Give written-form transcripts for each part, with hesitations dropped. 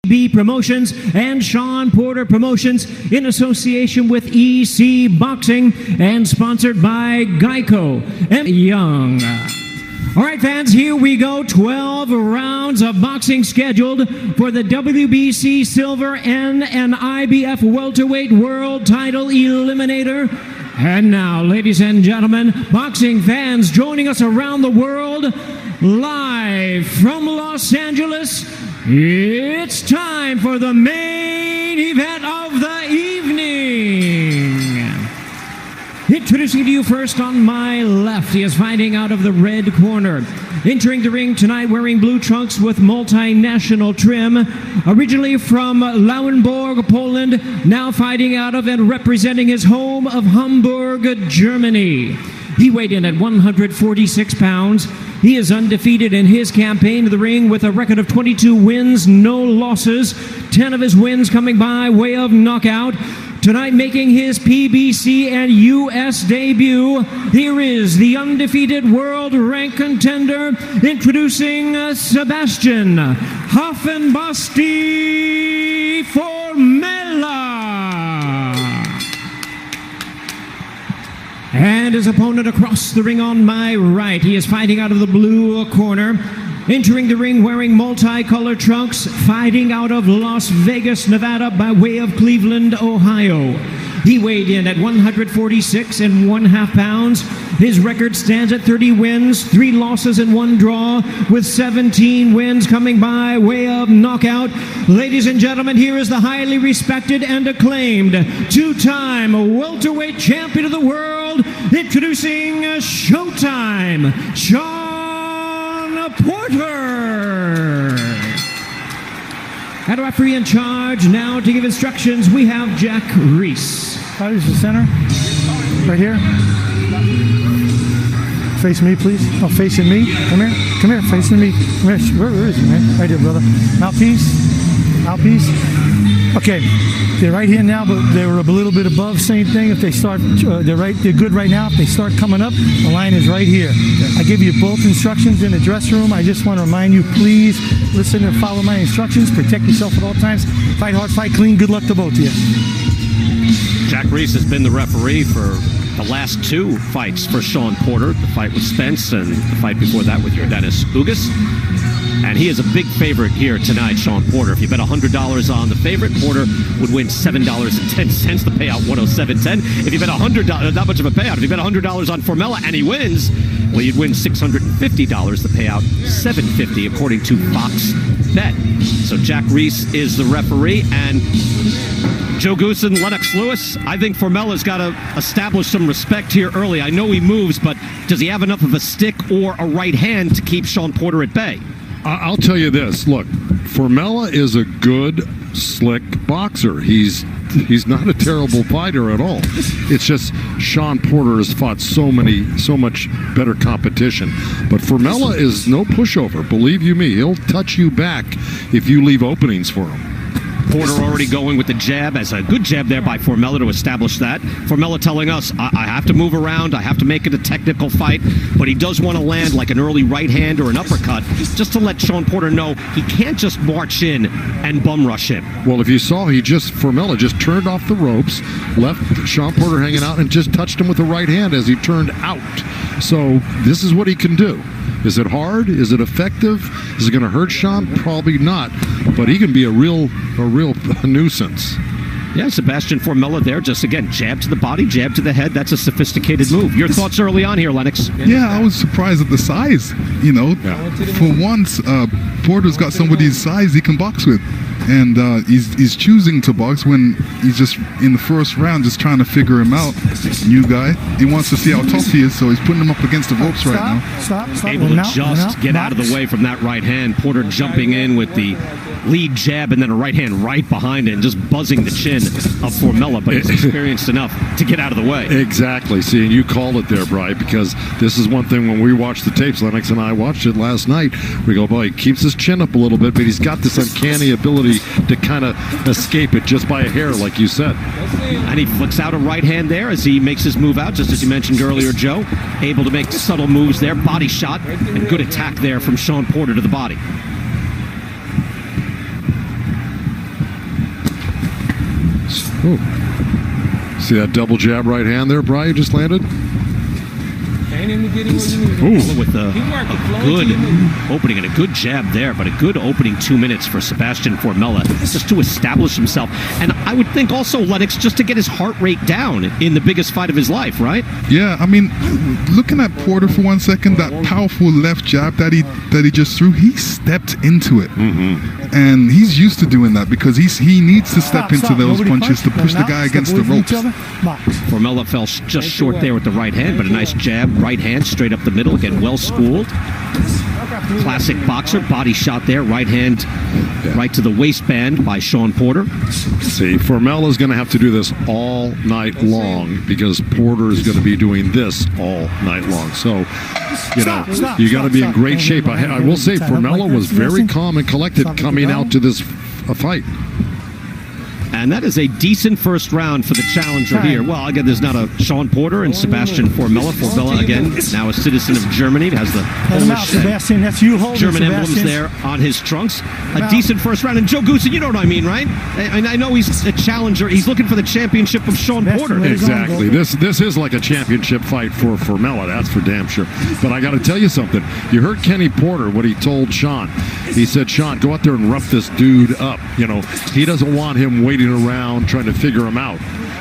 B Promotions and Shawn Porter Promotions in association with EC Boxing and sponsored by Geico and Young. All right, fans, here we go. 12 rounds of boxing scheduled for the WBC Silver and IBF Welterweight World Title Eliminator. And now, ladies and gentlemen, boxing fans joining us around the world, live from Los Angeles, it's time for the main event of the evening. Introducing to you first on my left, he is fighting out of the red corner. Entering the ring tonight wearing blue trunks with multinational trim. Originally from Lauenburg, Poland, now fighting out of and representing his home of Hamburg, Germany. He weighed in at 146 pounds. He is undefeated in his campaign to the ring with a record of 22 wins, no losses. 10 of his wins coming by way of knockout. Tonight making his PBC and US debut, here is the undefeated world rank contender, introducing Sebastian Formella. And his opponent across the ring on my right, he is fighting out of the blue corner. Entering the ring wearing multicolored trunks, fighting out of Las Vegas, Nevada by way of Cleveland, Ohio. He weighed in at 146.5 pounds. His record stands at 30 wins, 3 losses and 1 draw, with 17 wins coming by way of knockout. Ladies and gentlemen, here is the highly respected and acclaimed two-time welterweight champion of the world, introducing Showtime, Shawn Porter. And a referee in charge now to give instructions, we have Jack Reese. Here's the center. Right here. Face me, please. Oh, facing me. Come here. Come here. Facing me. Come here. Where is he, man? Right there, brother. Mouthpiece. Mouthpiece. Okay. They're right here now, but they were a little bit above. Same thing. If they start, they're good right now. If they start coming up, the line is right here. I give you both instructions in the dress room. I just want to remind you, please listen and follow my instructions. Protect yourself at all times. Fight hard, fight clean. Good luck to both of you. Jack Reese has been the referee for the last 2 fights for Shawn Porter. The fight with Spence and the fight before that with Dennis Hıghlıghts. And he is a big favorite here tonight, Shawn Porter. If you bet $100 on the favorite, Porter would win $7.10. The payout $107.10. If you bet $100, not much of a payout. If you bet $100 on Formella and he wins, well, you'd win $650. The payout $750 according to Boks Bet. So Jack Reese is the referee, and Joe Goosen, Lennox Lewis, I think Formella's got to establish some respect here early. I know he moves, but does he have enough of a stick or a right hand to keep Shawn Porter at bay? I'll tell you this. Look, Formella is a good, slick boxer. He's not a terrible fighter at all. It's just Shawn Porter has fought so much better competition. But Formella is no pushover. Believe you me, he'll touch you back if you leave openings for him. Porter already going with the jab, as a good jab there by Formella to establish that. Formella telling us, I have to move around, I have to make it a technical fight, but he does want to land like an early right hand or an uppercut, just to let Shawn Porter know he can't just march in and bum rush him. Well, if you saw, Formella just turned off the ropes, left Shawn Porter hanging out, and just touched him with the right hand as he turned out. So this is what he can do. Is it hard? Is it effective? Is it going to hurt Shawn? Probably not. But he can be a real nuisance. Yeah, Sebastian Formella there, just again, jab to the body, jab to the head. That's a sophisticated move. Your thoughts early on here, Lennox? Yeah, I was surprised at the size. You know, for once, Porter's got somebody's size he can box with. And he's choosing to box when he's just in the first round just trying to figure him out. New guy. He wants to see how tough he is, so he's putting him up against the ropes right now. Stop. Able to just get out of the way from that right hand. Porter jumping in with the lead jab and then a right hand right behind it and just buzzing the chin of Formella, but he's experienced enough to get out of the way. Exactly. See, and you called it there, Bri, because this is one thing when we watched the tapes, Lennox and I watched it last night, we go, boy, he keeps his chin up a little bit, but he's got this uncanny ability to kind of escape it just by a hair, like you said. And he flicks out a right hand there as he makes his move out, just as you mentioned earlier, Joe. Able to make subtle moves there, body shot, and good attack there from Shawn Porter to the body. Ooh. See that double jab right hand there, Brian, just landed? With a good opening and a good jab there, but a good opening 2 minutes for Sebastian Formella just to establish himself. And I would think also, Lennox, just to get his heart rate down in the biggest fight of his life, right? Yeah, I mean, looking at Porter for 1 second, that powerful left jab that he just threw, he stepped into it. And he's used to doing that because he needs to step into those punches to push the guy against the ropes. Formella fell just short there with the right hand, but a nice jab, right hand, straight up the middle, again, well schooled. Classic boxer, body shot there, right hand, right to the waistband by Shawn Porter. See, Formella's going to have to do this all night long because Porter is going to be doing this all night long. So, you know, you got to be in great shape. I will say Formella was very calm and collected coming out to this fight. And that is a decent first round for the challenger here. Well, again, there's not a Shawn Porter and Sebastian Formella. Formella, again, now a citizen of Germany, has the Polish German emblems there on his trunks. A decent first round. And Joe Goosen, you know what I mean, right? And I know he's a challenger. He's looking for the championship of Shawn Porter. Exactly. This is like a championship fight for Formella. That's for damn sure. But I got to tell you something. You heard Kenny Porter, what he told Shawn. He said, Shawn, go out there and rough this dude up. You know, he doesn't want him waiting around trying to figure him out.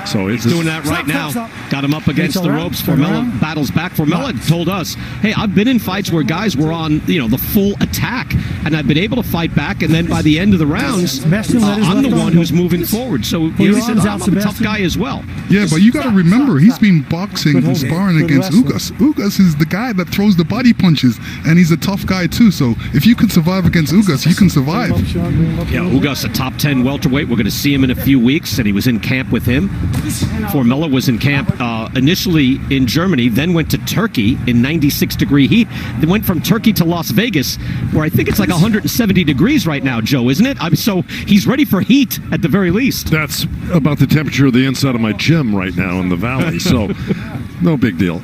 So he's doing that right now. Got him up against the ropes. Formella battles back. Formella told us, hey, I've been in fights where guys were on, you know, the full attack, and I've been able to fight back, and then by the end of the rounds, I'm the one who's moving forward. So he said, I'm a tough guy as well. Yeah, but you got to remember, he's been boxing and sparring against Hıghlıghts. Hıghlıghts is the guy that throws the body punches, and he's a tough guy too. So if you can survive against Hıghlıghts, you can survive. Yeah, Hıghlıghts, a top 10 welterweight. We're going to see him in a few weeks, and he was in camp with him. Formella was in camp initially in Germany, then went to Turkey in 96-degree heat. Then went from Turkey to Las Vegas, where I think it's like 170 degrees right now, Joe, isn't it? So he's ready for heat at the very least. That's about the temperature of the inside of my gym right now in the valley, so no big deal.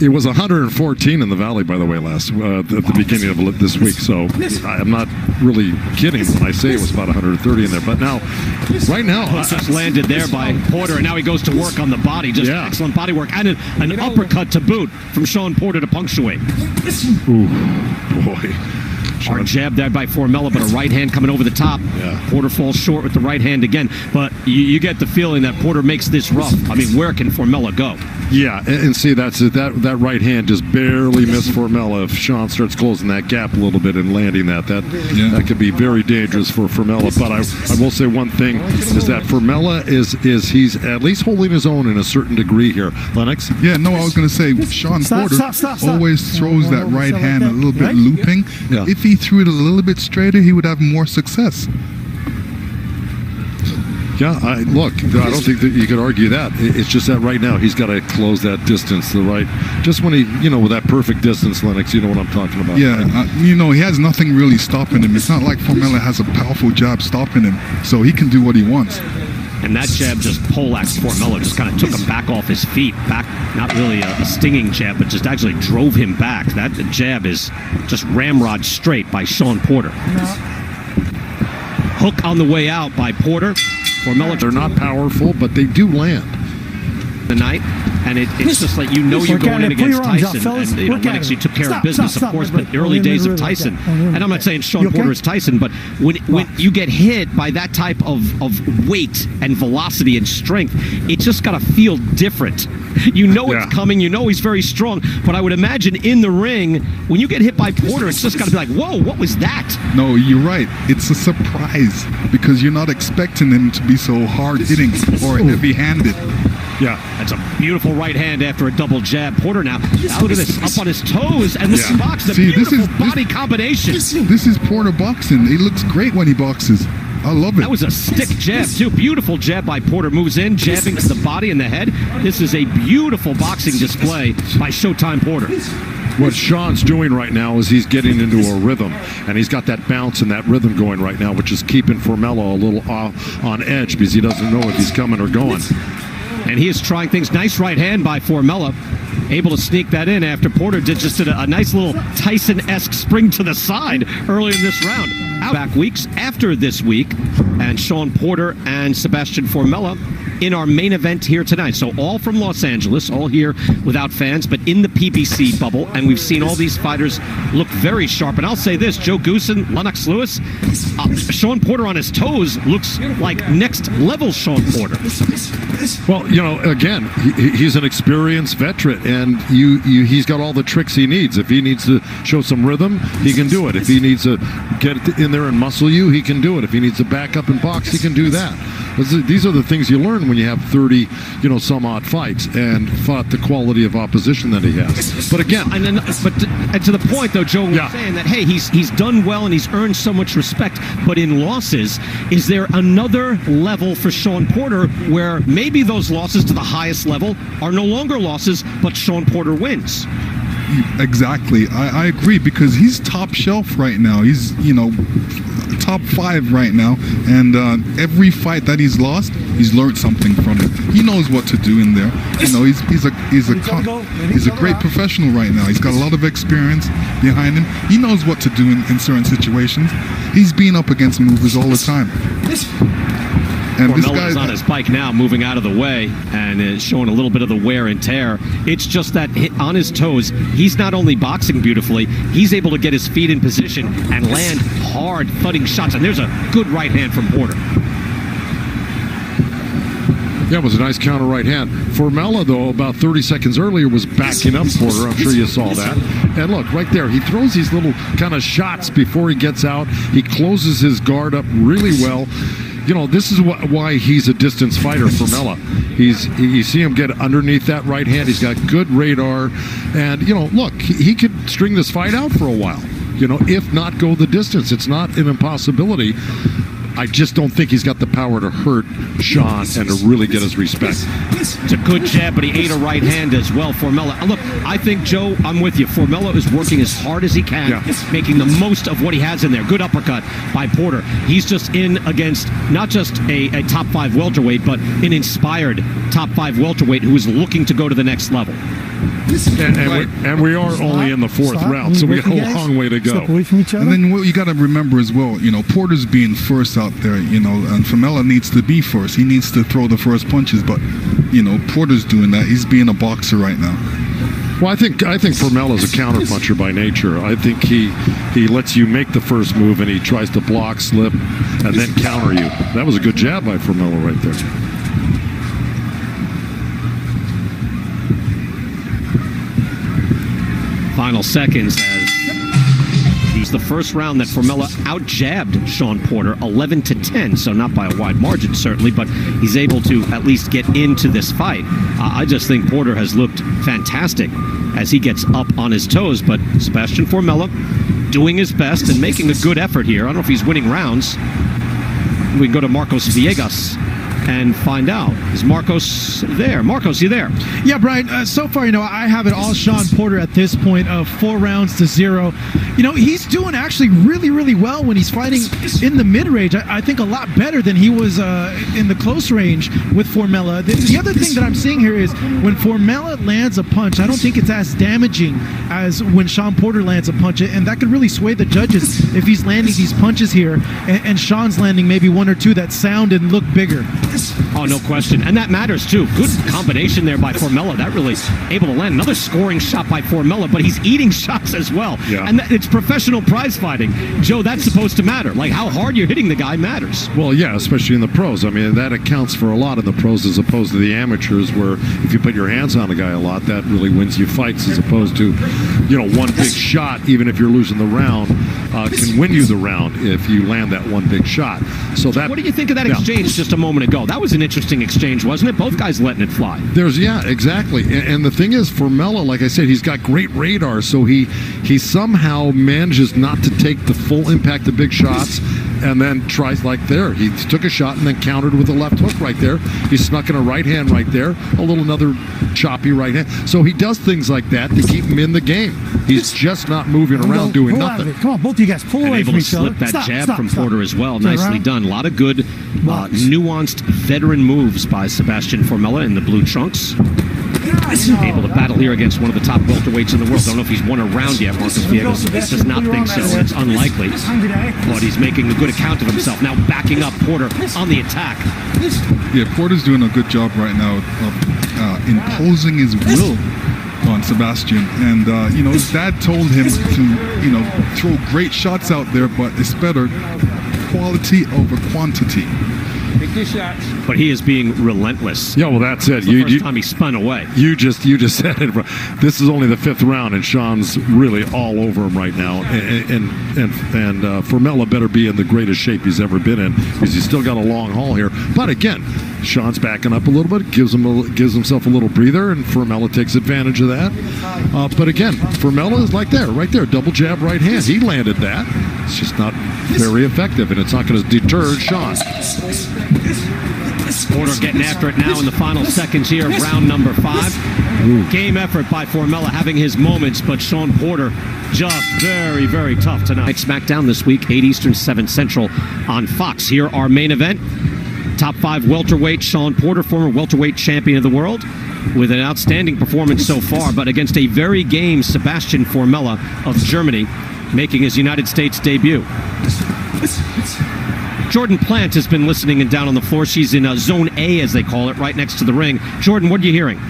It was 114 in the valley, by the way, at the beginning of this week, so I'm not really kidding when I say it was about 130 in there. But now, right now... just landed there by Porter, and now he goes to work on the body. Just excellent body work. And an uppercut to boot from Shawn Porter to punctuate. Ooh, boy. Hard jab there by Formella, but a right hand coming over the top. Yeah. Porter falls short with the right hand again. But you get the feeling that Porter makes this rough. I mean, where can Formella go? Yeah, and see, that's it. That right hand just barely missed Formella. If Shawn starts closing that gap a little bit and landing that could be very dangerous for Formella. But I will say one thing is that Formella is he's at least holding his own in a certain degree here. Lennox? Yeah, no, I was going to say Shawn Porter always throws that right hand a little bit looping. Yeah. If he threw it a little bit straighter, he would have more success. Yeah, I don't think that you could argue that. It's just that right now he's got to close that distance to the right. Just when he, with that perfect distance, Lennox, you know what I'm talking about. Yeah, he has nothing really stopping him. It's not like Formella has a powerful jab stopping him, so he can do what he wants. And that jab just poleaxed Formella, just kind of took him back off his feet. Back, not really a stinging jab, but just actually drove him back. That jab is just ramrod straight by Shawn Porter. Hook on the way out by Porter. Formella, they're not powerful, but they do land. Tonight, and it's just like you're going in against Tyson. And Lennox, you took care of business, of course, but the early days of Tyson. And I'm not saying Shawn Porter is Tyson, but when you get hit by that type of weight and velocity and strength, it's just got to feel different. It's coming. He's very strong. But I would imagine in the ring, when you get hit by Porter, it's just got to be like, whoa, what was that? No, you're right. It's a surprise because you're not expecting him to be so hard-hitting or heavy-handed. Yeah, that's a beautiful right hand after a double jab. Porter now, look at this, up on his toes, and this box, beautiful body combination. This is Porter boxing. He looks great when he boxes. I love it. That was a stick jab, too. Beautiful jab by Porter. Moves in, jabbing to the body and the head. This is a beautiful boxing display by Showtime Porter. What Shawn's doing right now is he's getting into a rhythm, and he's got that bounce and that rhythm going right now, which is keeping Formella a little on edge because he doesn't know if he's coming or going. And he is trying things. Nice right hand by Formella. Able to sneak that in after Porter did a nice little Tyson-esque spring to the side early in this round. back weeks after this week, and Shawn Porter and Sebastian Formella in our main event here tonight. So all from Los Angeles, all here without fans, but in the PBC bubble, and we've seen all these fighters look very sharp. And I'll say this, Joe Goosen, Lennox Lewis, Shawn Porter on his toes looks like next level Shawn Porter. Well, you know, again, he's an experienced veteran, and he's got all the tricks he needs. If he needs to show some rhythm, he can do it. If he needs to get in there and muscle you, he can do it. If he needs to back up and box, he can do that. These are the things you learn when you have 30, some odd fights and fought the quality of opposition that he has. But again, and to the point though, Joe was saying that hey, he's done well and he's earned so much respect. But in losses, is there another level for Shawn Porter where maybe those losses to the highest level are no longer losses, but Shawn Porter wins? Exactly. I agree, because he's top shelf right now. He's, top 5 right now, and every fight that he's lost, he's learned something from it. He knows what to do in there. He's a great professional right now. He's got a lot of experience behind him. He knows what to do in certain situations. He's been up against movers all the time. And this guy's on his bike now, moving out of the way, and is showing a little bit of the wear and tear. It's just that on his toes, he's not only boxing beautifully, he's able to get his feet in position and land hard, thudding shots. And there's a good right hand from Porter. Yeah, it was a nice counter right hand. Formella, though, about 30 seconds earlier was backing up Porter. I'm sure you saw that. And look, right there, he throws these little kind of shots before he gets out. He closes his guard up really well. This is why he's a distance fighter, Formella. You see him get underneath that right hand. He's got good radar. And, look, he could string this fight out for a while, if not go the distance. It's not an impossibility. I just don't think he's got the power to hurt Shawn and to really get his respect. It's a good jab, but he ate a right hand as well, Formella. Look, I think, Joe, I'm with you. Formella is working as hard as he can, making the most of what he has in there. Good uppercut by Porter. He's just in against not just a top 5 welterweight, but an inspired top 5 welterweight who is looking to go to the next level. And we are only in the 4th round, so we got a long way to go. Away from each other. And then what you got to remember as well, Porter's being first out there, and Formella needs to be first. He needs to throw the first punches, but Porter's doing that. He's being a boxer right now. Well, I think Formella's a counterpuncher by nature. I think he lets you make the first move and he tries to block, slip, and then counter you. That was a good jab by Formella right there. Final seconds as he's the first round that Formella out-jabbed Shawn Porter 11-10, so not by a wide margin certainly, but he's able to at least get into this fight. I just think Porter has looked fantastic as he gets up on his toes, but Sebastian Formella doing his best and making a good effort here. I don't know if he's winning rounds. We can go to Marcos Villegas and find out. Is Marcos there? Marcos, you there? Yeah, Brian, so far, I have it all Shawn Porter at this point of 4 rounds to 0. He's doing actually really, really well when he's fighting in the mid-range. I think a lot better than he was in the close range with Formella. The other thing that I'm seeing here is when Formella lands a punch, I don't think it's as damaging as when Shawn Porter lands a punch, and that could really sway the judges if he's landing these punches here and Shawn's landing maybe 1 or 2 that sound and look bigger. Oh, no question. And that matters, too. Good combination there by Formella. That really able to land another scoring shot by Formella, but he's eating shots as well. Yeah. And it's professional prize fighting. Joe, that's supposed to matter. Like, how hard you're hitting the guy matters. Well, yeah, especially in the pros. I mean, that accounts for a lot in the pros as opposed to the amateurs, where if you put your hands on a guy a lot, that really wins you fights, as opposed to, one big shot, even if you're losing the round, can win you the round if you land that one big shot. So that. What do you think of that exchange just a moment ago? That was an interesting exchange, wasn't it? Both guys letting it fly. Exactly. And the thing is, Formella, like I said, he's got great radar, so he somehow manages not to take the full impact of big shots, and then tries like there. He took a shot and then countered with a left hook right there. He snuck in a right hand right there, another choppy right hand. So he does things like that to keep him in the game. He's just not moving around doing nothing. Come on, both of you guys, pull away able from to each other. slip that jab from Stop. Porter as well. Turn Nicely around. done. A lot of good, nuanced veteran moves by Sebastian Formella in the blue trunks. Able to battle here against one of the top welterweights in the world. Don't know if he's won a round yet. Marcus Villegas does not think so. It's unlikely. But he's making a good account of himself. Now backing up Porter on the attack. Yeah, Porter's doing a good job right now of imposing his will on Sebastian. And, his dad told him to, throw great shots out there, but it's better quality over quantity. But he is being relentless. Yeah, well, that's it. The first time he spun away. You just said it. This is only the 5th round, and Shawn's really all over him right now. And Formella better be in the greatest shape he's ever been in, because he's still got a long haul here. But again, Shawn's backing up a little bit, gives himself a little breather, and Formella takes advantage of that. But again, Formella is right there, double jab, right hand. He landed that. It's just not very effective, and it's not going to deter Shawn. Porter getting after it now in the final seconds here of round number 5. Game effort by Formella, having his moments, but Shawn Porter just very, very tough tonight. SmackDown this week, 8 Eastern, 7 Central on Fox. Here, our main event. Top 5 welterweight Shawn Porter, former welterweight champion of the world, with an outstanding performance so far, but against a very game Sebastian Formella of Germany, making his United States debut. Jordan Plant has been listening and down on the floor. She's in Zone A, as they call it, right next to the ring. Jordan, what are you hearing?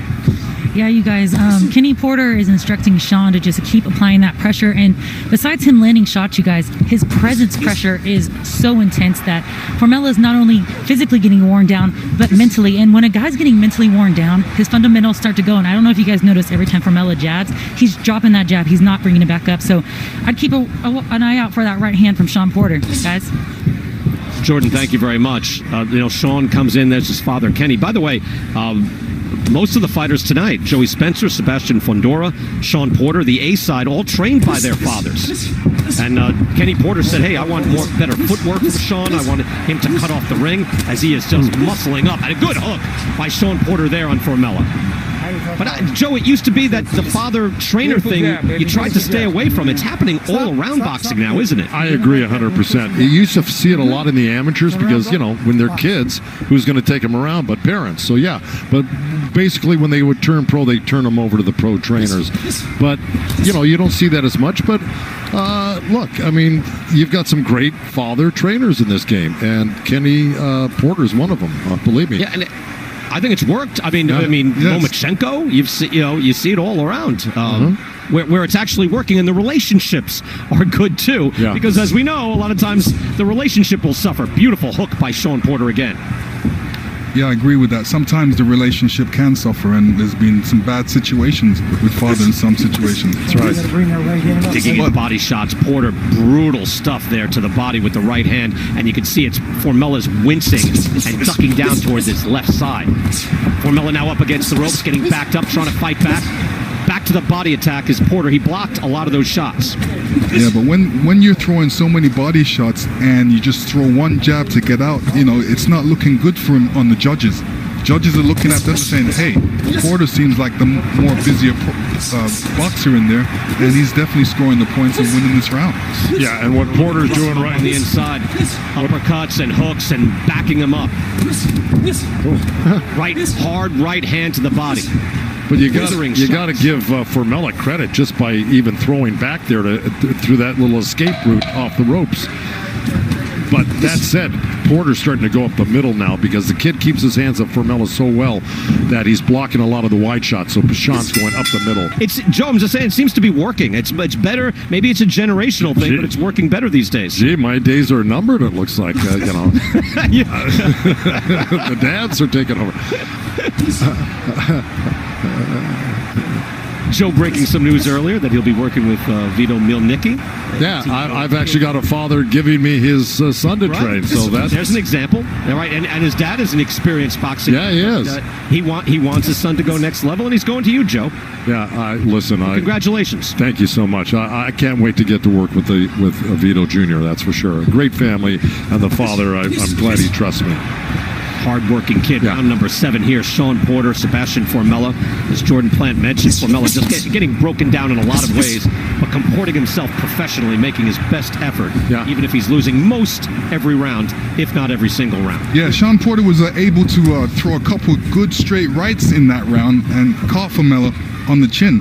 Yeah, you guys, Kenny Porter is instructing Shawn to just keep applying that pressure. And besides him landing shots, you guys, his presence pressure is so intense that Formella is not only physically getting worn down, but mentally. And when a guy's getting mentally worn down, his fundamentals start to go. And I don't know if you guys notice, every time Formella jabs, he's dropping that jab. He's not bringing it back up. So I'd keep an eye out for that right hand from Shawn Porter, guys. Jordan, thank you very much. Shawn comes in. There's his father, Kenny. By the way, most of the fighters tonight, Joey Spencer, Sebastian Formella, Shawn Porter, the A side, all trained by their fathers. And Kenny Porter said, hey, I want better footwork from Shawn. I want him to cut off the ring, as he is just muscling up. And a good hook by Shawn Porter there on Formella. But Joe, it used to be that the father-trainer thing, you tried to stay away from. It's happening all around boxing now, isn't it? I agree 100%. You used to see it a lot in the amateurs because, when they're kids, who's going to take them around but parents? So, yeah. But basically, when they would turn pro, they turn them over to the pro trainers. But, you don't see that as much. But, look, I mean, you've got some great father trainers in this game. And Kenny Porter's one of them, believe me. Yeah, and I think it's worked. I mean, Lomachenko, you see it all around. Where it's actually working, and the relationships are good too. Yeah. Because as we know, a lot of times the relationship will suffer. Beautiful hook by Shawn Porter again. Yeah, I agree with that. Sometimes the relationship can suffer, and there's been some bad situations with father in some situations. That's right. Digging in body shots. Porter, brutal stuff there to the body with the right hand, and you can see it's Formella's wincing and ducking down towards his left side. Formella now up against the ropes, getting backed up, trying to fight back. Back to the body attack is Porter. He blocked a lot of those shots. Yeah, but when you're throwing so many body shots and you just throw one jab to get out, it's not looking good for him on the judges. Judges are looking at this saying, hey, Porter seems like the more busier boxer in there, and he's definitely scoring the points and winning this round. Yeah, and what Porter's doing right on the inside, uppercuts and hooks and backing him up. Hard right hand to the body. But you got to give Formella credit just by even throwing back there through that little escape route off the ropes. But that said, Porter's starting to go up the middle now because the kid keeps his hands up Formella so well that he's blocking a lot of the wide shots. So Shawn's going up the middle. Joe, I'm just saying, it seems to be working. It's better. Maybe it's a generational thing, but it's working better these days. Gee, my days are numbered, it looks like. The dads are taking over. Joe breaking some news earlier that he'll be working with Vito Milnicki. Yeah, I've actually got a father giving me his son to train. So there's an example. All right, and his dad is an experienced boxer. Yeah, he is. He wants his son to go next level, and he's going to you, Joe. Yeah, congratulations. Thank you so much. I can't wait to get to work with Vito Jr., that's for sure. A great family, and the father, I'm glad he trusts me. hard-working kid. Round number 7 here. Shawn Porter, Sebastian Formella. As Jordan Plant mentioned, Formella just getting broken down in a lot of ways, but comporting himself professionally, making his best effort, even if he's losing most every round, if not every single round. Yeah, Shawn Porter was able to throw a couple good straight rights in that round and caught Formella on the chin.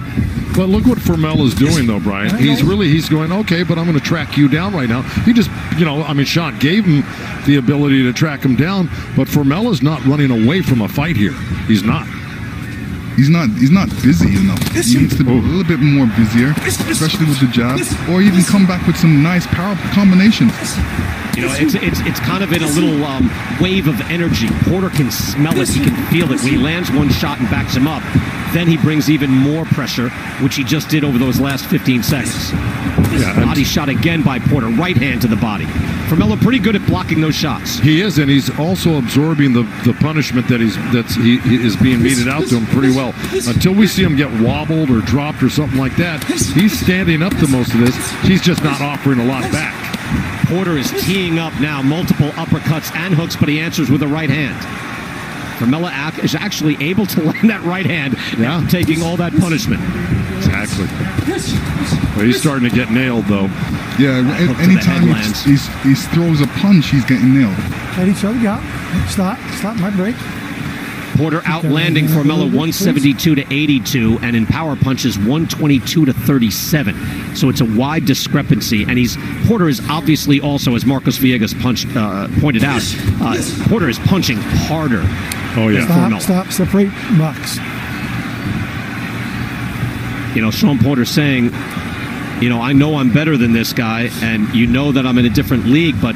But look what Formella's doing, though, Brian. He's going, okay, but I'm going to track you down right now. He just, Shawn gave him the ability to track him down, but Formella's not running away from a fight here. He's not. He's not busy enough. He needs to be a little bit more busier, especially with the jab, or even come back with some nice power combinations. It's kind of in a little wave of energy. Porter can smell it. He can feel it. When he lands one shot and backs him up, then he brings even more pressure, which he just did over those last 15 seconds. Body shot again by Porter. Right hand to the body. Formella pretty good at blocking those shots. He is, and he's also absorbing the punishment that he is being meted out to him pretty well. Until we see him get wobbled or dropped or something like that, he's standing up to most of this. He's just not offering a lot back. Porter is teeing up now, multiple uppercuts and hooks, but he answers with a right hand. Formella is actually able to land that right hand after taking all that punishment. Exactly. Well, he's starting to get nailed, though. Yeah, anytime he throws a punch, he's getting nailed. Let each other go. Stop, my break. Porter outlanding Formella 172 to 82, and in power punches 122 to 37. So it's a wide discrepancy, and Porter is obviously also, as Marcos Villegas pointed out, Porter is punching harder. Oh yeah. Stop, separate, box. Shawn Porter saying, I know I'm better than this guy, and that I'm in a different league, but,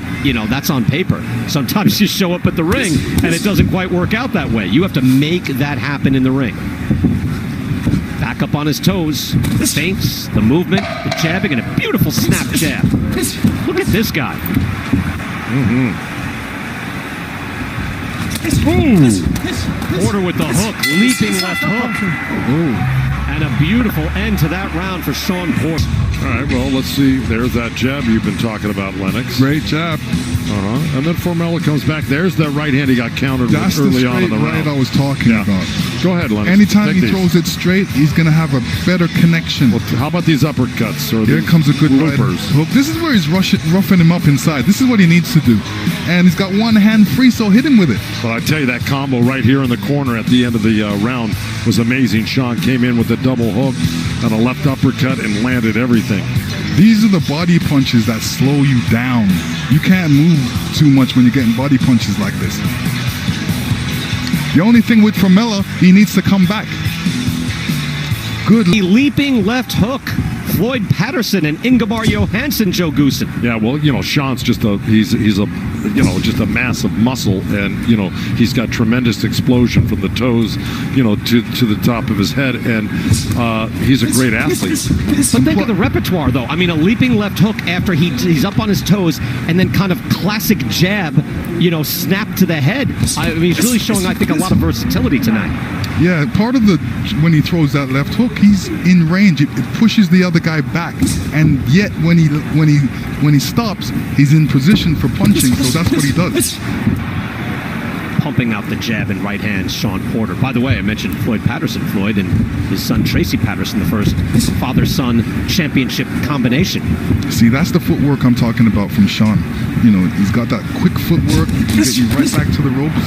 that's on paper. Sometimes you show up at the ring, and it doesn't quite work out that way. You have to make that happen in the ring. Back up on his toes. The feints, the movement, the jabbing, and a beautiful snap jab. Look at this guy. Porter with the hook, leaping left hook. And a beautiful end to that round for Shawn Porter. All right, well, let's see. There's that jab you've been talking about, Lennox. Great jab. And then Formella comes back. There's that right hand he got countered with early on in the round. That's the straight right I was talking about. Go ahead, Lennox. Anytime he throws it straight, he's going to have a better connection. Well, how about these uppercuts? Or here comes a good loopers. Hook. This is where he's roughing him up inside. This is what he needs to do. And he's got one hand free, so hit him with it. But I tell you, that combo right here in the corner at the end of the round was amazing. Shawn came in with a double hook and a left uppercut and landed everything. These are the body punches that slow you down. You can't move too much when you're getting body punches like this. The only thing with Formella, he needs to come back. Good. The leaping left hook. Floyd Patterson and Ingemar Johansson, Joe Goosen. Yeah, well, Shawn's just he's just a massive muscle, and he's got tremendous explosion from the toes, to the top of his head, and he's a great athlete. But think of the repertoire, though. I mean, a leaping left hook after he's up on his toes, and then kind of classic jab, snap to the head. I mean, he's really showing, I think, a lot of versatility tonight. Yeah, part of when he throws that left hook, he's in range. It pushes the other guy back, and yet when he stops, he's in position for punching. So that's what he does. Pumping out the jab and right hand, Shawn Porter. By the way, I mentioned Floyd Patterson. Floyd and his son Tracy Patterson, the first father-son championship combination. See, that's the footwork I'm talking about from Shawn. He's got that quick footwork. He can get you right back to the ropes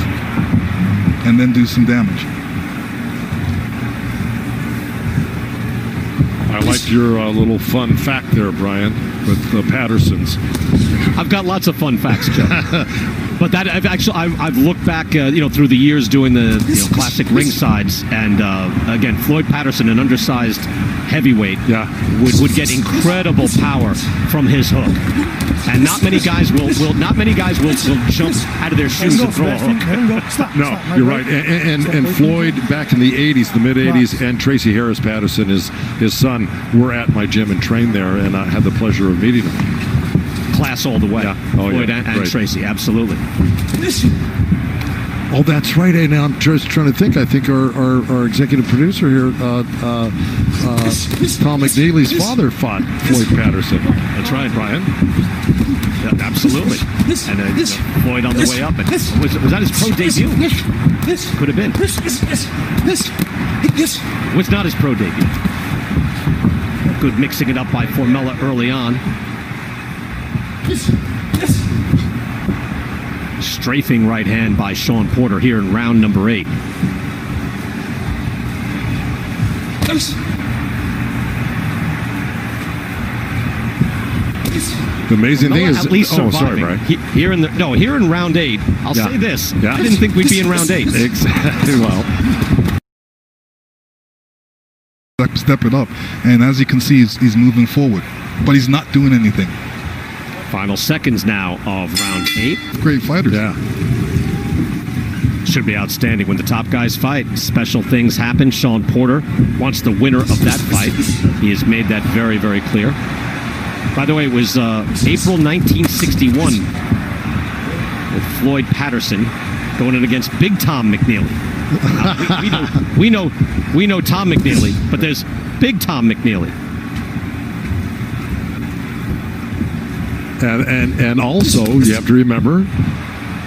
and then do some damage. I liked your little fun fact there, Brian, with the Pattersons. I've got lots of fun facts, Joe. But that I've looked back, through the years doing the classic ringsides, and again, Floyd Patterson, an undersized heavyweight, would get incredible power from his hook, and not many guys will jump out of their shoes and throw a hook. No, you're right. And Floyd back in the '80s, the mid '80s, and Tracy Harris Patterson, his son, were at my gym and trained there, and I had the pleasure of meeting him. Class all the way. Floyd and Tracy, absolutely. Oh, that's right. And I'm just trying to think. I think our executive producer here, Tom McNeely's father, fought Floyd Patterson. That's right, Brian. Yeah, absolutely. And Floyd on the way up. And was that his pro debut? Could have been. Was not his pro debut. Good mixing it up by Formella early on. Strafing right hand by Shawn Porter here in round number 8. The amazing thing is, at least surviving. Brian. Here in round 8. I'll say this: I didn't think we'd be in round 8. Exactly. Well, step it up, and as you can see, he's moving forward, but he's not doing anything. Final seconds now of round 8. Great fighters. yeah. Should be outstanding when the top guys fight. Special things happen. Shawn Porter wants the winner of that fight. He has made that very, very clear. By the way, it was April 1961 with Floyd Patterson going in against Big Tom McNeely. We know Tom McNeely, but there's Big Tom McNeely. And also, you have to remember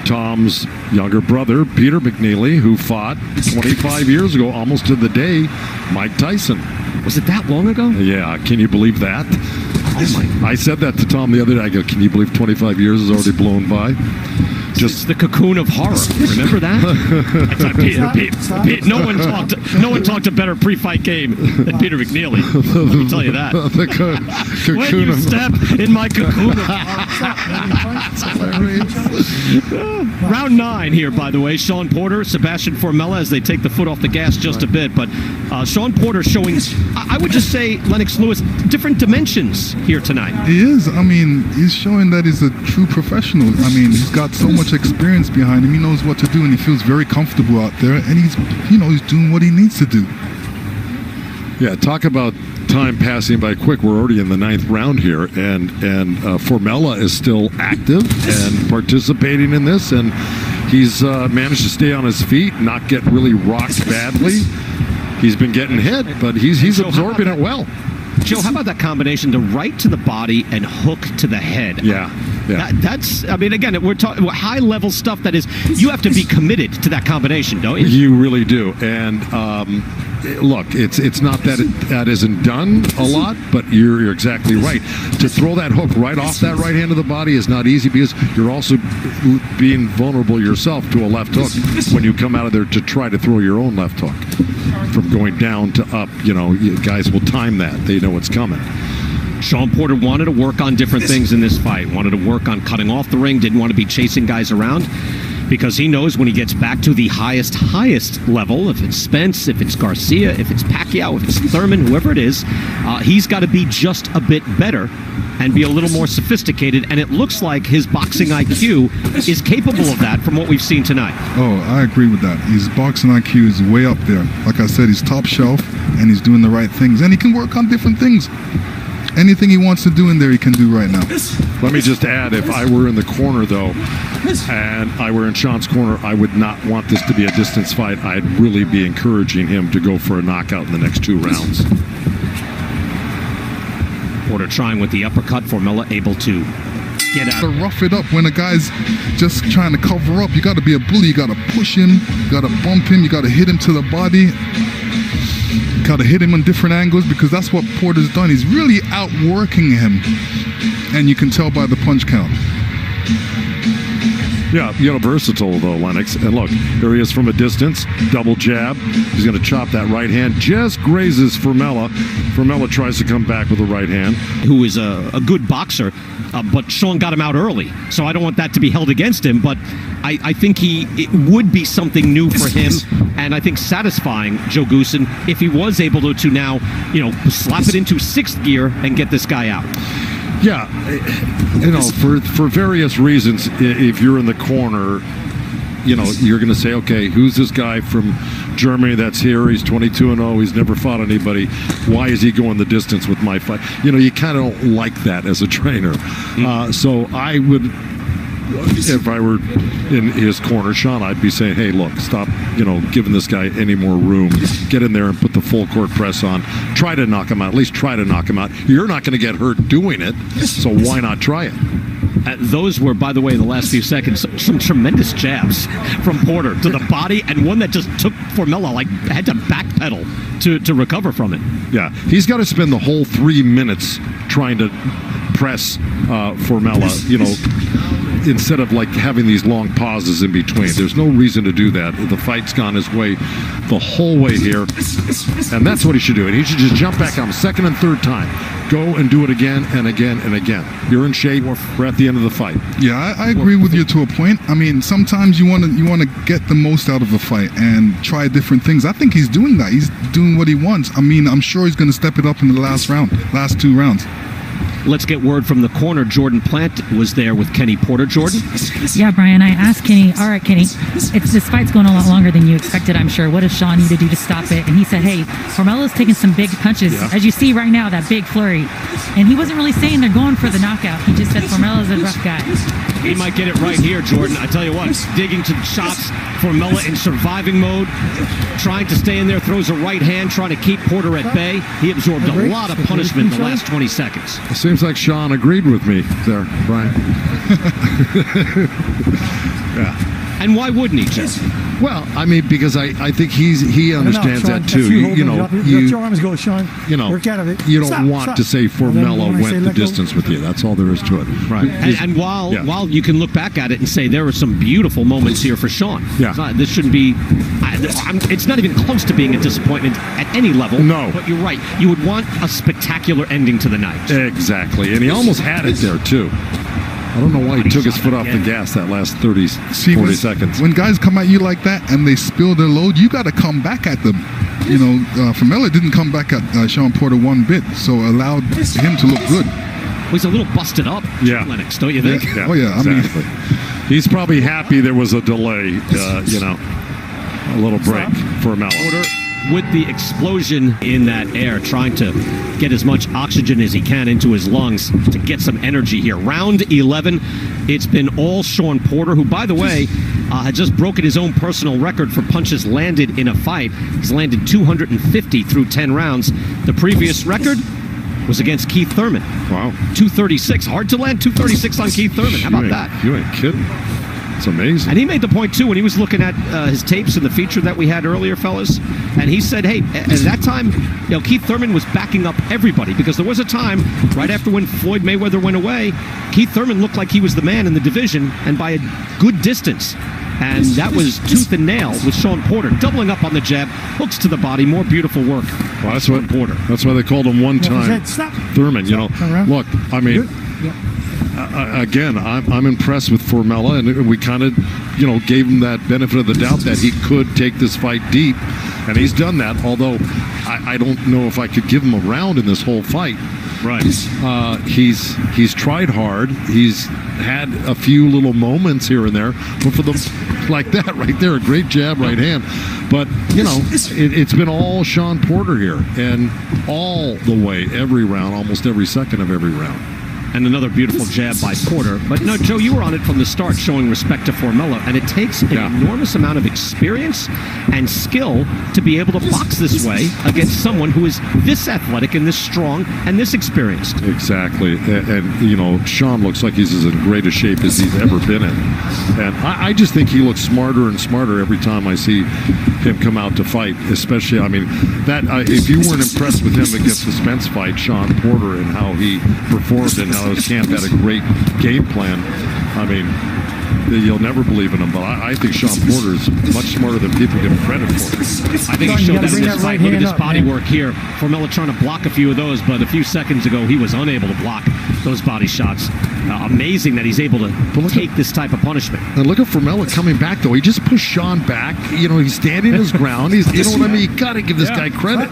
Tom's younger brother, Peter McNeely, who fought 25 years ago, almost to the day, Mike Tyson. Was it that long ago? Yeah, can you believe that? Oh my! I said that to Tom the other day. I go, can you believe 25 years is already blown by? Just the cocoon of horror. Remember that? No one talked a better pre-fight game than Peter McNeely. Let me tell you that. When you step in my cocoon of horror. Round 9 here, by the way. Shawn Porter, Sebastian Formella, as they take the foot off the gas just a bit. But Shawn Porter showing, I would just say, Lennox Lewis, different dimensions here tonight. He is. I mean, he's showing that he's a true professional. I mean, he's got so much experience behind him. He knows what to do, and he feels very comfortable out there. And he's doing what he needs to do. Yeah, talk about time passing by quick. We're already in the 9th round here, and Formella is still active and participating in this, and he's managed to stay on his feet, not get really rocked badly. He's been getting hit, but he's absorbing it well. Joe, how about that combination, the right to the body and hook to the head? Yeah. That's, I mean, again, we're talking high-level stuff that is, you have to be committed to that combination, don't you? You really do. And look, it's not that that isn't done a lot, but you're exactly right. To throw that hook right off that right hand of the body is not easy, because you're also being vulnerable yourself to a left hook when you come out of there to try to throw your own left hook. From going down to up, guys will time that. They know it's coming. Shawn Porter wanted to work on different things in this fight. Wanted to work on cutting off the ring. Didn't want to be chasing guys around, because he knows when he gets back to the highest level, if it's Spence, if it's Garcia, if it's Pacquiao, if it's Thurman, whoever it is, he's got to be just a bit better and be a little more sophisticated. And it looks like his boxing IQ is capable of that from what we've seen tonight. Oh, I agree with that. His boxing IQ is way up there. Like I said, he's top shelf, and he's doing the right things. And he can work on different things. Anything he wants to do in there, he can do right now. Let me just add, if I were in the corner, though, and I were in Shawn's corner, I would not want this to be a distance fight. I'd really be encouraging him to go for a knockout in the next 2 rounds. Porter trying with the uppercut. Formella able to get out. To rough it up when a guy's just trying to cover up. You got to be a bully. You got to push him. You got to bump him. You got to hit him to the body. Got to hit him on different angles, because that's what Porter's done. He's really outworking him, and you can tell by the punch count. Yeah, versatile though, Lennox. And look, here he is from a distance, double jab. He's going to chop that right hand, just grazes Formella. Formella tries to come back with the right hand. Who is a good boxer, but Shawn got him out early, so I don't want that to be held against him, but I think it would be something new for him, and I think satisfying Joe Goosen if he was able to now, slap it into 6th gear and get this guy out. Yeah, for various reasons, if you're in the corner, you're going to say, okay, who's this guy from Germany that's here? He's 22-0. He's never fought anybody. Why is he going the distance with my fight? You kind of don't like that as a trainer. So I would, if I were in his corner, Shawn, I'd be saying, hey, look, stop, giving this guy any more room. Get in there and put the full court press on. Try to knock him out. At least try to knock him out. You're not going to get hurt doing it, so why not try it? Those were, by the way, in the last few seconds, some tremendous jabs from Porter to the body, and one that just took Formella, like, had to backpedal to recover from it. Yeah, he's got to spend the whole 3 minutes trying to press Formella, you know, instead of like having these long pauses in between. There's no reason to do that. The fight's gone his way the whole way here, and that's what he should do. And he should just jump back on second and third time. Go and do it again and again and again. You're in shape. We're at the end of the fight. Yeah, I agree with you to a point. I mean, sometimes you want to get the most out of a fight and try different things. I think he's doing that. He's doing what he wants. I mean, I'm sure he's going to step it up in the last 2 rounds. Let's get word from the corner. Jordan Plant was there with Kenny Porter. Jordan? Yeah, Brian, I asked Kenny, all right, Kenny, this fight's going a lot longer than you expected, I'm sure. What does Shawn need to do to stop it? And he said, hey, Formella's taking some big punches, as you see right now, that big flurry. And he wasn't really saying they're going for the knockout. He just said Formella's a rough guy. He might get it right here, Jordan. I tell you what, digging to shots, Formella in surviving mode, trying to stay in there, throws a right hand, trying to keep Porter at bay. He absorbed a lot of punishment in the last 20 seconds. It seems like Shawn agreed with me there, Brian. Yeah. And why wouldn't he, Jeff? Well, I mean, because I think he understands that too. You know, your arms go, Shawn. You know, work out of it. You don't want to say Formella went the distance with you. That's all there is to it. Right. And while you can look back at it and say there were some beautiful moments here for Shawn. Yeah. This shouldn't be. It's not even close to being a disappointment at any level. No. But you're right. You would want a spectacular ending to the night. Exactly. And he almost had it there too. I don't know why he took his foot off the gas that last 40 seconds. When guys come at you like that and they spill their load, you got to come back at them. You know, Formella didn't come back at Shawn Porter one bit, so allowed him to look good. Well, he's a little busted up, Lennox, don't you think? Yeah. Oh, yeah. Exactly. He's probably happy there was a delay, you know, a little break for Formella. Porter with the explosion in that air, trying to get as much oxygen as he can into his lungs to get some energy here. Round 11, it's been all Shawn Porter, who, by the way, had just broken his own personal record for punches landed in a fight. He's landed 250 through 10 rounds. The previous record was against Keith Thurman. Wow. 236. Hard to land 236 on Keith Thurman. How about that? You ain't kidding. It's amazing. And he made the point, too, when he was looking at his tapes in the feature that we had earlier, fellas. And he said, hey, at that time, you know, Keith Thurman was backing up everybody, because there was a time right after when Floyd Mayweather went away, Keith Thurman looked like he was the man in the division, and by a good distance. And that was tooth and nail with Shawn Porter, doubling up on the jab, hooks to the body, more beautiful work. Well, that's what Porter. That's why they called him one-time Thurman. You know, look, I mean. Again, I'm impressed with Formella, and we kind of, you know, gave him that benefit of the doubt that he could take this fight deep, and he's done that. Although I don't know if I could give him a round in this whole fight. Right. He's tried hard. He's had a few little moments here and there, but for them like that right there, a great jab, right hand. But you know, it's been all Shawn Porter here, and all the way, every round, almost every second of every round. And another beautiful jab by Porter. But no, Joe, you were on it from the start, showing respect to Formella, and it takes an enormous amount of experience and skill to be able to box this way against someone who is this athletic and this strong and this experienced. Exactly. And you know, Shawn looks like he's as in great a shape as he's ever been in. And I just think he looks smarter and smarter every time I see him come out to fight, especially, I mean, that if you weren't impressed with him against the Spence fight, Shawn Porter, and how he performed and how his camp had a great game plan, I mean, you'll never believe in him, but I think Shawn Porter is much smarter than people give him credit for. I think he showed that in this fight. Look at this body work here. Formella trying to block a few of those, but a few seconds ago he was unable to block those body shots. Amazing that he's able to take this type of punishment. And look at Formella coming back, though. He just pushed Shawn back. You know, he's standing his ground. He's, you know what I mean? You got to give this guy credit.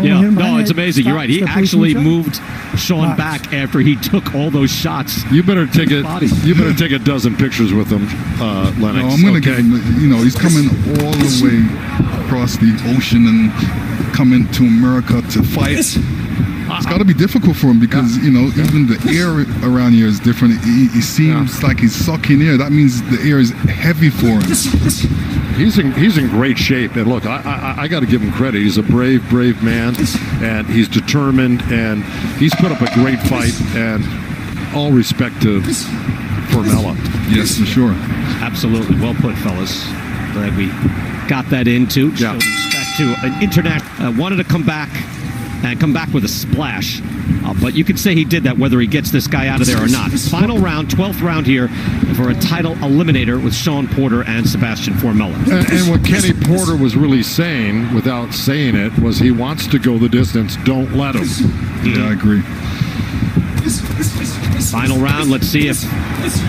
Yeah, no, it's amazing. You're right. He actually moved Shawn back after he took all those shots. You better take a dozen pictures with him, Lennox. No, I'm going to get him. You know, he's coming all the way across the ocean and coming to America to fight. It's got to be difficult for him because, you know, even the air around here is different. He seems like he's sucking air. That means the air is heavy for him. He's in great shape. And look, I got to give him credit. He's a brave man, and he's determined, and he's put up a great fight. And all respect to Formella. Yes, for sure. Absolutely. Well put, fellas. Glad we got that in, too. Yeah. Showed respect to an internet. Wanted to come back with a splash. But you could say he did that whether he gets this guy out of there or not. Final round, 12th round here for a title eliminator with Shawn Porter and Sebastian Formella. And what Kenny Porter was really saying, without saying it, was he wants to go the distance. Don't let him. Yeah, I agree. Final round, let's see if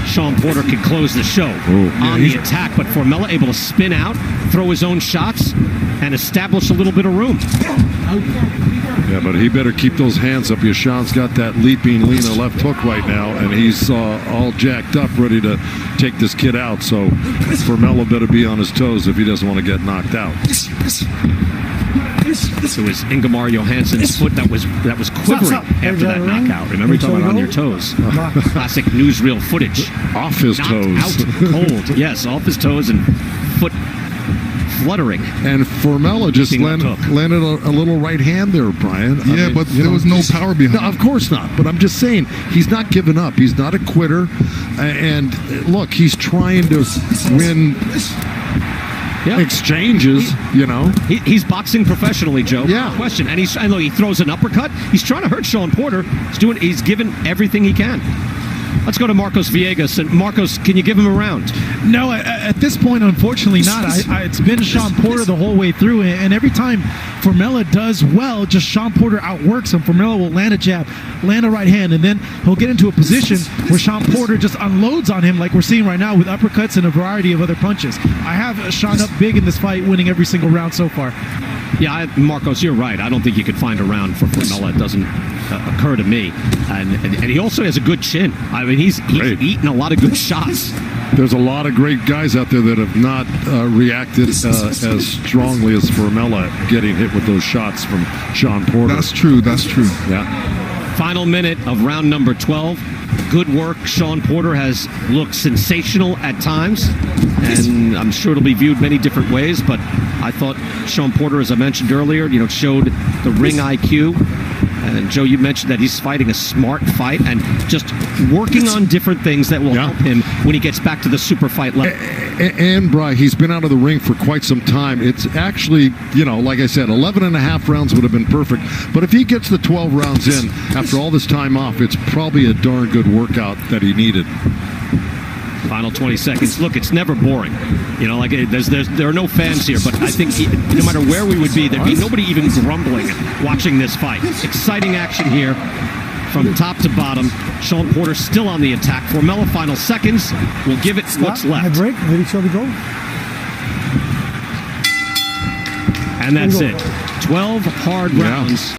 Shawn Porter can close the show on the attack. But Formella able to spin out, throw his own shots, and establish a little bit of room. Yeah, but he better keep those hands up. Shawn's got that leaping Lena left hook right now, and he's all jacked up, ready to take this kid out. So Formella better be on his toes if he doesn't want to get knocked out. It was Ingemar Johansson's foot that was quivering after that knockout. Remember, you're talking about on your toes. Classic newsreel footage. Off his Knocked toes. out cold. Yes, off his toes and foot fluttering. And Formella just landed a little right hand there, Brian. Yeah, but there was no power behind it. No, of course not. But I'm just saying, he's not giving up. He's not a quitter. And look, he's trying to win exchanges, He's boxing professionally, Joe. Yeah. No question. And look, he throws an uppercut. He's trying to hurt Shawn Porter. He's giving everything he can. Let's go to Marcos Villegas. And Marcos, can you give him a round? No, at this point, unfortunately not. It's been Shawn Porter the whole way through, and every time Formella does well, just Shawn Porter outworks him. Formella will land a jab, land a right hand, and then he'll get into a position where Shawn Porter just unloads on him like we're seeing right now with uppercuts and a variety of other punches. I have Shawn up big in this fight, winning every single round so far. Yeah, Marcos, you're right. I don't think you could find a round for Formella. It doesn't occur to me. And he also has a good chin. I mean, he's eaten a lot of good shots. There's a lot of great guys out there that have not reacted as strongly as Formella getting hit with those shots from Shawn Porter. That's true. That's true. Yeah. Final minute of round number 12. Good work. Shawn Porter has looked sensational at times, and I'm sure it'll be viewed many different ways, but I thought Shawn Porter, as I mentioned earlier, showed the ring IQ. And Joe, you mentioned that he's fighting a smart fight and just working on different things that will help him when he gets back to the super fight level. And, Bri, he's been out of the ring for quite some time. It's actually, like I said, 11 and a half rounds would have been perfect. But if he gets the 12 rounds in after all this time off, it's probably a darn good workout that he needed. Final 20 seconds. Look, it's never boring. There are no fans here, but I think no matter where we would be, there'd be nobody even grumbling watching this fight. Exciting action here from top to bottom. Shawn Porter still on the attack. Formella, final seconds. We'll give it what's left. Break. Ready to go. And that's it. 12 hard rounds.